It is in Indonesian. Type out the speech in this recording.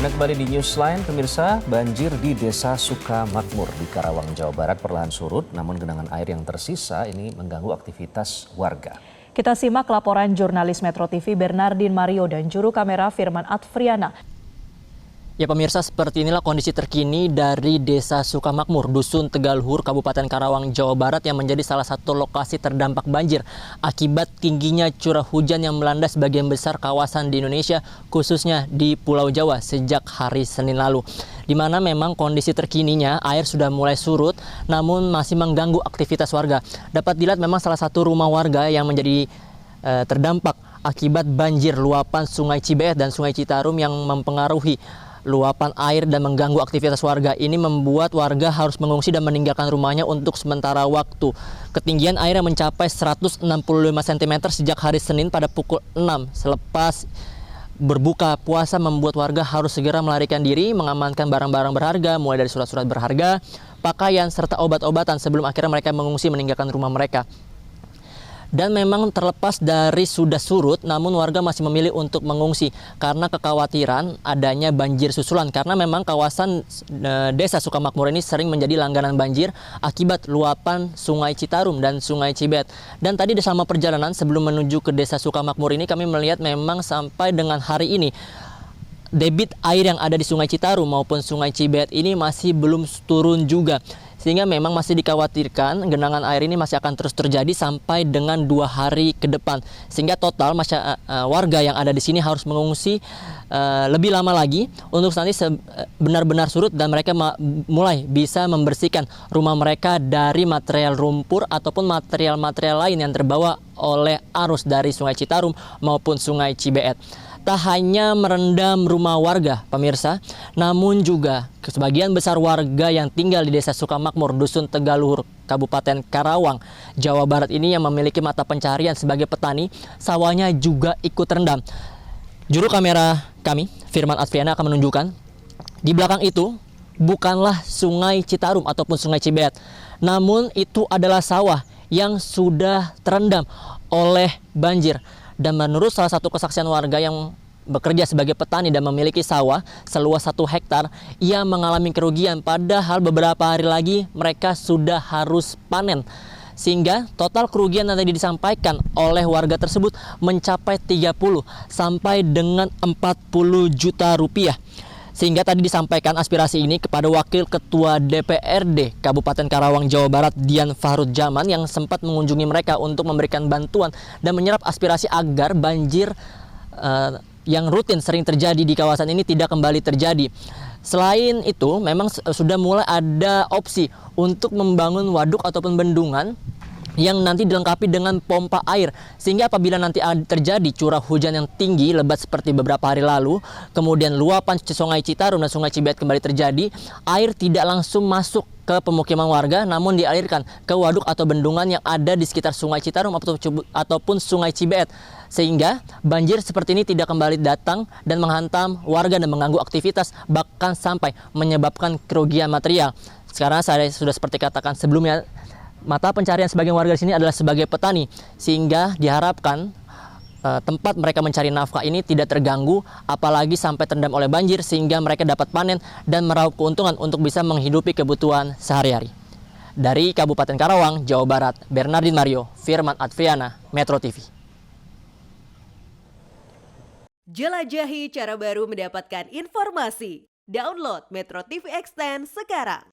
Anda kembali di Newsline, pemirsa. Banjir di Desa Sukamakmur di Karawang, Jawa Barat perlahan surut, namun genangan air yang tersisa ini mengganggu aktivitas warga. Kita simak laporan jurnalis Metro TV Bernardin Mario dan juru kamera Firman Advriana. Ya pemirsa, seperti inilah kondisi terkini dari Desa Sukamakmur, Dusun Tegalhur, Kabupaten Karawang, Jawa Barat yang menjadi salah satu lokasi terdampak banjir akibat tingginya curah hujan yang melanda sebagian besar kawasan di Indonesia, khususnya di Pulau Jawa sejak hari Senin lalu. Di mana memang kondisi terkininya air sudah mulai surut, namun masih mengganggu aktivitas warga. Dapat dilihat memang salah satu rumah warga yang menjadi terdampak akibat banjir luapan Sungai Cibeet dan Sungai Citarum yang mempengaruhi luapan air dan mengganggu aktivitas warga. Ini membuat warga harus mengungsi dan meninggalkan rumahnya untuk sementara waktu. Ketinggian air yang mencapai 165 cm sejak hari Senin pada pukul 6 selepas berbuka puasa membuat warga harus segera melarikan diri, mengamankan barang-barang berharga mulai dari surat-surat berharga, pakaian serta obat-obatan sebelum akhirnya mereka mengungsi meninggalkan rumah mereka. Dan memang terlepas dari sudah surut, namun warga masih memilih untuk mengungsi karena kekhawatiran adanya banjir susulan. Karena memang kawasan Desa Sukamakmur ini sering menjadi langganan banjir akibat luapan Sungai Citarum dan Sungai Cibeet. Dan tadi selama perjalanan sebelum menuju ke Desa Sukamakmur ini kami melihat memang sampai dengan hari ini debit air yang ada di Sungai Citarum maupun Sungai Cibeet ini masih belum turun juga. Sehingga memang masih dikhawatirkan genangan air ini masih akan terus terjadi sampai dengan 2 hari ke depan. Sehingga total warga yang ada di sini harus mengungsi lebih lama lagi untuk nanti benar-benar surut dan mereka mulai bisa membersihkan rumah mereka dari material lumpur ataupun material-material lain yang terbawa oleh arus dari Sungai Citarum maupun Sungai Cibeet. Tak hanya merendam rumah warga, pemirsa, namun juga sebagian besar warga yang tinggal di Desa Sukamakmur, Dusun Tegalhur, Kabupaten Karawang, Jawa Barat ini yang memiliki mata pencarian sebagai petani, sawahnya juga ikut terendam. Juru kamera kami, Firman Advriana, akan menunjukkan di belakang itu bukanlah Sungai Citarum ataupun Sungai Cibeet, namun itu adalah sawah yang sudah terendam oleh banjir. Dan menurut salah satu kesaksian warga yang bekerja sebagai petani dan memiliki sawah seluas 1 hektar, ia mengalami kerugian padahal beberapa hari lagi mereka sudah harus panen. Sehingga total kerugian yang tadi disampaikan oleh warga tersebut mencapai 30 sampai dengan 40 juta rupiah. Sehingga tadi disampaikan aspirasi ini kepada Wakil Ketua DPRD Kabupaten Karawang, Jawa Barat, Dian Fahrud Jaman, yang sempat mengunjungi mereka untuk memberikan bantuan dan menyerap aspirasi agar banjir yang rutin sering terjadi di kawasan ini tidak kembali terjadi. Selain itu, memang sudah mulai ada opsi untuk membangun waduk ataupun bendungan yang nanti dilengkapi dengan pompa air, sehingga apabila nanti terjadi curah hujan yang tinggi lebat seperti beberapa hari lalu, kemudian luapan Sungai Citarum dan Sungai Cibeet kembali terjadi, air tidak langsung masuk ke pemukiman warga namun dialirkan ke waduk atau bendungan yang ada di sekitar Sungai Citarum ataupun Sungai Cibeet, sehingga banjir seperti ini tidak kembali datang dan menghantam warga dan mengganggu aktivitas, bahkan sampai menyebabkan kerugian material. Sekarang saya sudah seperti katakan sebelumnya, mata pencarian sebagian warga di sini adalah sebagai petani, sehingga diharapkan tempat mereka mencari nafkah ini tidak terganggu, apalagi sampai terendam oleh banjir, sehingga mereka dapat panen dan meraup keuntungan untuk bisa menghidupi kebutuhan sehari-hari. Dari Kabupaten Karawang, Jawa Barat, Bernardin Mario, Firman Advriana, Metro TV. Jelajahi cara baru mendapatkan informasi. Download Metro TV Extend sekarang.